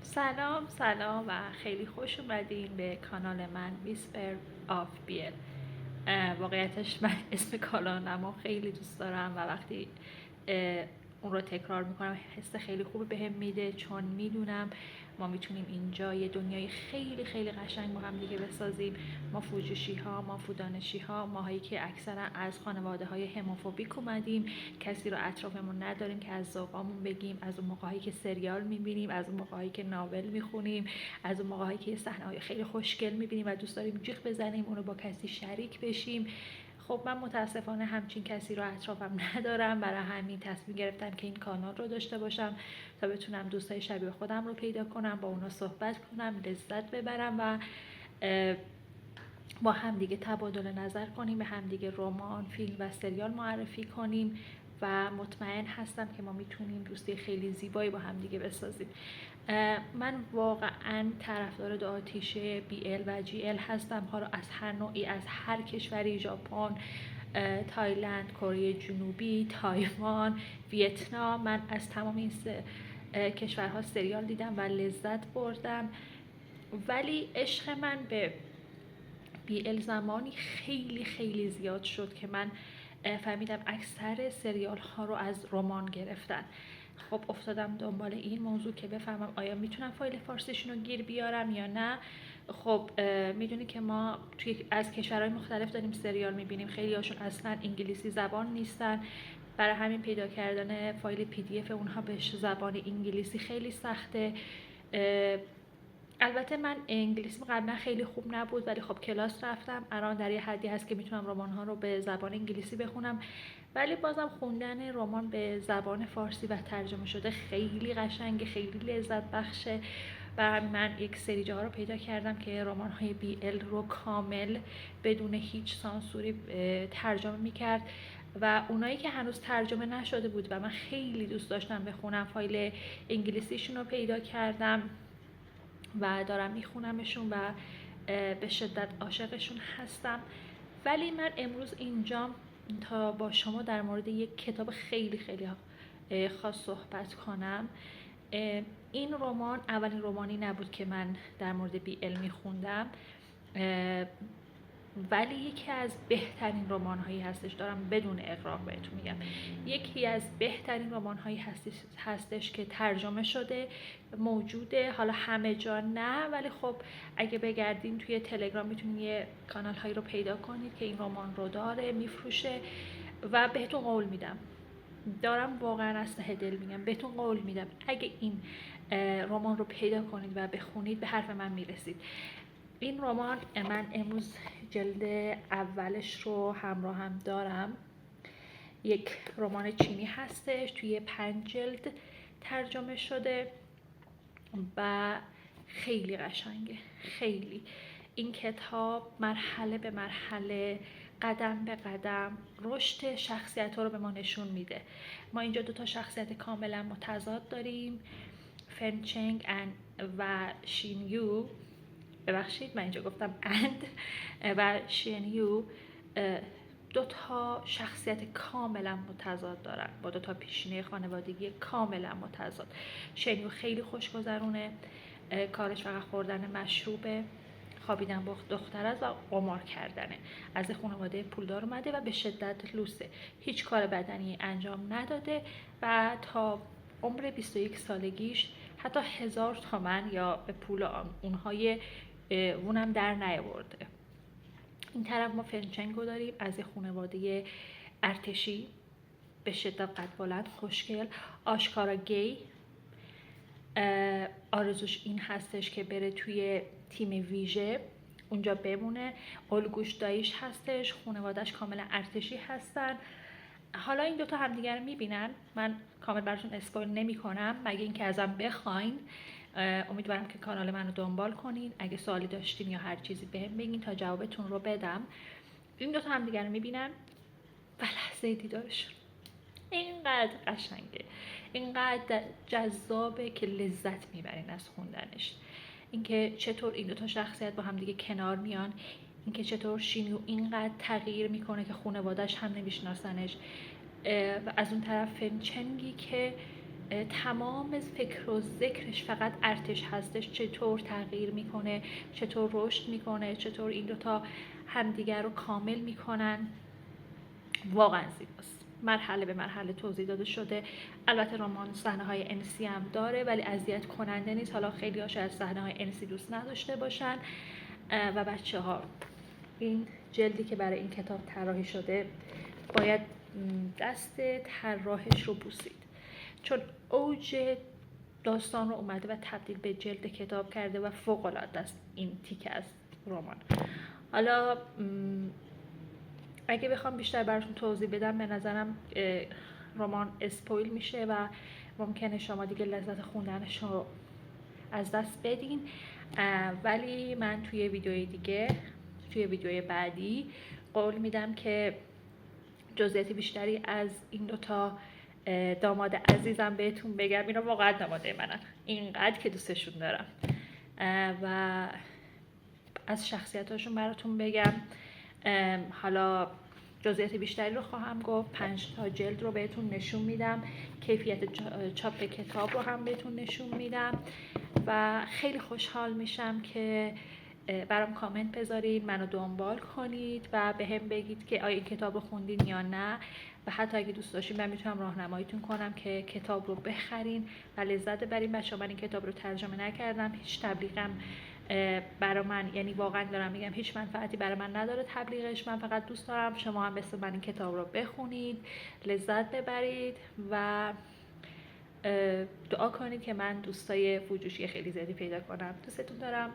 سلام و خیلی خوش اومدین به کانال من ویسپر آف بیل. واقعیتش من اسم کانالمو خیلی دوست دارم و وقتی اون رو تکرار میکنم حس خیلی خوبی بهم میده، چون میدونم ما میتونیم اینجا یه دنیای خیلی خیلی قشنگ با هم دیگه بسازیم. ما فوجوشی ها، ما فودانشی ها، ماهایی که اکثرا از خانواده های هموفوبیک اومدیم، کسی رو اطرافمون نداریم که از ذوقامون بگیم، از اون موقعی که سریال میبینیم، از اون موقعی که ناول میخونیم، از اون موقعی که صحنه های خیلی خوشگل میبینیم و دوست داریم جیغ بزنیم اونو با کسی شریک بشیم. خب من متاسفانه همچین کسی رو اطرافم ندارم، برای همین تصمیم گرفتم که این کانال رو داشته باشم تا بتونم دوستای شبیه خودم رو پیدا کنم، با اونا صحبت کنم، لذت ببرم و با همدیگه تبادل نظر کنیم، به همدیگه رمان، فیلم و سریال معرفی کنیم و مطمئن هستم که ما میتونیم دوستی خیلی زیبایی با همدیگه بسازیم. من واقعا طرفدار دو آتیشه BL و GL هستم، حالا از هر نوعی، از هر کشوری، ژاپن، تایلند، کره جنوبی، تایوان، ویتنام. من از تمام این کشورها سریال دیدم و لذت بردم، ولی عشق من به BL زمانی خیلی خیلی زیاد شد که من فهمیدم اکثر سریال ها رو از رمان گرفتن. خب افتادم دنبال این موضوع که بفهمم آیا میتونم فایل فارسیشون رو گیر بیارم یا نه. خب میدونی که ما توی از کشورهای مختلف داریم سریال میبینیم، خیلی هاشون اصلا انگلیسی زبان نیستن، برای همین پیدا کردن فایل PDF اونها به زبان انگلیسی خیلی سخته. البته من انگلیسیم قبلا خیلی خوب نبود، ولی خب کلاس رفتم، الان در یه حدی هست که میتونم رمان ها رو به زبان انگلیسی بخونم، ولی بازم خوندن رمان به زبان فارسی و ترجمه شده خیلی قشنگه، خیلی لذت بخشه. و من یک سری جاها رو پیدا کردم که رمان های BL رو کامل بدون هیچ سانسوری ترجمه میکرد و اونایی که هنوز ترجمه نشده بود و من خیلی دوست داشتم بخونم، فایل انگلیسیشون رو پیدا کردم و دارم میخونمشون و به شدت عاشقشون هستم. ولی من امروز اینجام تا با شما در مورد یک کتاب خیلی خیلی خاص صحبت کنم. این رمان اولین رمانی نبود که من در مورد BL میخوندم، ولی یکی از بهترین رمان هایی هستش، دارم بدون اغراق بهتون میگم، یکی از بهترین رمان هایی هستش که ترجمه شده، موجوده، حالا همه جا نه، ولی خب اگه بگردین توی تلگرام میتونین یه کانال هایی رو پیدا کنید که این رمان رو داره، میفروشه و بهتون قول میدم، دارم واقعا از ته دل میگم، بهتون قول میدم اگه این رمان رو پیدا کنید و بخونید به حرف من میرسید. این رمان من امروز جلد اولش رو همراه هم دارم، یک رمان چینی هستش، توی 5 جلد ترجمه شده و خیلی قشنگه. خیلی این کتاب مرحله به مرحله، قدم به قدم رشد شخصیت ها رو به ما نشون میده. ما اینجا 2 تا شخصیت کاملا متضاد داریم، فنچنگ و شینیو، ببخشید من اینجا گفتم اند، و شینیو، 2 تا شخصیت کاملا متضاد دارن با 2 تا پیشینه خانوادگی کاملا متضاد. شینیو خیلی خوشگذرونه، کارش فقط خوردن مشروبه، خوابیدن با دختر است و قمار کردنه، از خانواده پولدار اومده و به شدت لوسه، هیچ کار بدنی انجام نداده و تا عمر 21 سالگیش حتی 1000 تومن یا به پول اونهای اونم در نیاورده. این طرف ما فنچنگو داریم، از خانواده ارتشی، به شدت قد بلند، خوشگل، آشکارا گی، آرزوش این هستش که بره توی تیم ویژه اونجا بمونه، الگوش داییش هستش، خانوادهش کاملا ارتشی هستن. حالا این 2 تا همدیگر رو میبینن، من کامل براتون اسپویل نمی کنم مگه اینکه ازم بخواین. امیدوارم که کانال منو دنبال کنین، اگه سوالی داشتین یا هر چیزی بهم بگین تا جوابتون رو بدم. این 2 تا همدیگر رو میبینن و لحظه دیدارشون اینقدر قشنگه، اینقدر جذابه که لذت میبرین از خوندنش. اینکه چطور این 2 تا شخصیت با هم دیگه کنار میان، اینکه چطور شینیو اینقدر تغییر میکنه که خانواده‌اش هم نمیشناسنش، و از اون طرف فنچنگی که تمام فکر و ذکرش فقط ارتش هستش، چطور تغییر میکنه، چطور رشد میکنه، چطور این دوتا همدیگر رو کامل میکنن. واقعا زیباست، مرحله به مرحله توضیح داده شده. البته رمان صحنه های انسی هم داره ولی اذیت کننده نیست. حالا خیلی ها شاید صحنه های انسی دوست نداشته باشن و بچه ها این جلدی که برای این کتاب طراحی شده باید دست طراحش رو بوسید، چون اوج داستان رو اومده و تبدیل به جلد کتاب کرده و فوق العاده است این تیکه از رمان. حالا اگه بخوام بیشتر براتون توضیح بدم به نظرم رمان اسپویل میشه و ممکنه شما دیگه لذت خوندنش رو از دست بدین، ولی من توی ویدیوی بعدی قول میدم که جزئیات بیشتری از این دوتا داماد عزیزم بهتون بگم. اینا واقعا داماده منن، اینقدر که دوستشون دارم و از شخصیتاشون براتون بگم. حالا جزئیات بیشتری رو خواهم گفت، 5 تا جلد رو بهتون نشون میدم، کیفیت چاپ کتاب رو هم بهتون نشون میدم و خیلی خوشحال میشم که برام کامنت بذارید، منو دنبال کنید و به هم بگید که آیا این کتاب رو خوندین یا نه و حتی اگه دوست داشتین من میتونم راهنماییتون کنم که کتاب رو بخرین و لذت ببرین. بچه‌ها من این کتاب رو ترجمه نکردم، هیچ تبلیغم برای من، یعنی واقعا دارم میگم، هیچ منفعتی برای من نداره تبلیغش. من فقط دوست دارم شما هم مثل من این کتاب رو بخونید، لذت ببرید و دعا کنید که من دوستای فروشی خیلی زیادی پیدا کنم. دوستتون دارم.